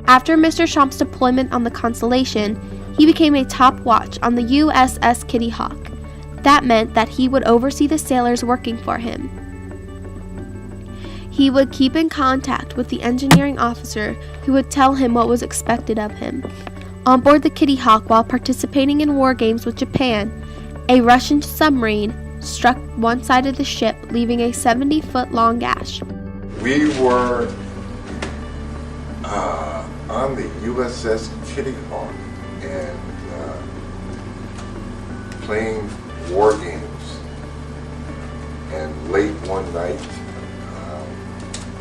After Mr. Schomp's deployment on the Constellation, he became a top watch on the USS Kitty Hawk. That meant that he would oversee the sailors working for him. He would keep in contact with the engineering officer who would tell him what was expected of him. On board the Kitty Hawk, while participating in war games with Japan, a Russian submarine struck one side of the ship, leaving a 70-foot-long gash. We were on the USS Kitty Hawk and playing war games. And late one night,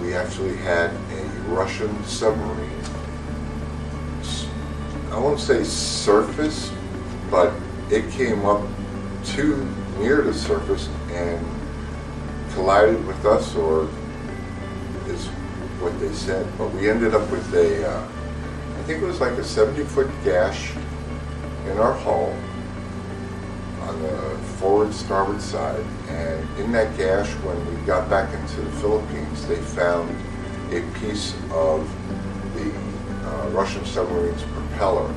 we actually had a Russian submarine. I won't say surface, but it came up too near the surface and collided with us, or is what they said. But we ended up with I think it was like a 70-foot gash in our hull on the forward starboard side. And in that gash, when we got back into the Philippines, they found a piece of the Russian submarine's propeller.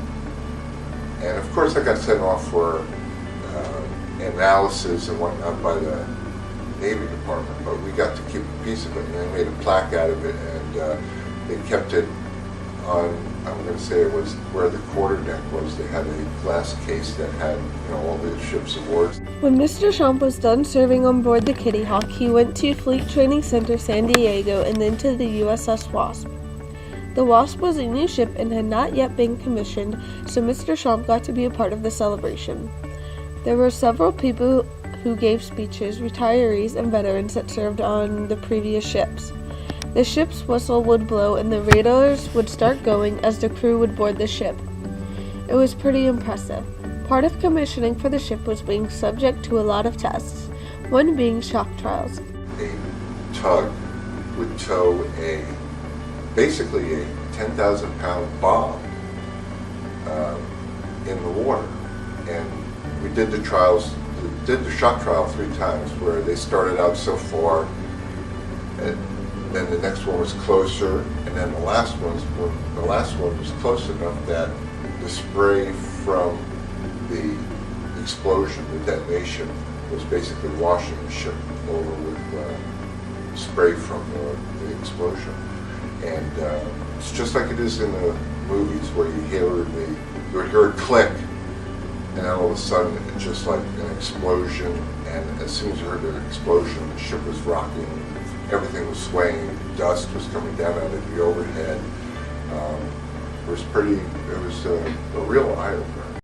And of course, I got sent off for analysis and whatnot by the Navy Department, but we got to keep a piece of it, and they made a plaque out of it, and they kept it on, I'm going to say it was where the quarterdeck was. They had a glass case that had, all the ship's awards. When Mr. Schomp was done serving on board the Kitty Hawk, he went to Fleet Training Center San Diego and then to the USS Wasp. The Wasp was a new ship and had not yet been commissioned, so Mr. Schomp got to be a part of the celebration. There were several people who gave speeches, retirees and veterans that served on the previous ships. The ship's whistle would blow and the radars would start going as the crew would board the ship. It was pretty impressive. Part of commissioning for the ship was being subject to a lot of tests, one being shock trials. A tug would tow basically a 10,000-pound bomb in the water. And we did the shock trial 3 times, where they started out so far, and then the next one was closer, and then the last one was close enough that the spray from the explosion, the detonation, was basically washing the ship over with spray from the explosion. And it's just like it is in the movies, where you would hear a click, and then all of a sudden it's just like an explosion, and as soon as you heard the explosion, the ship was rocking, everything was swaying, dust was coming down out of the overhead. It was a real eye-opener.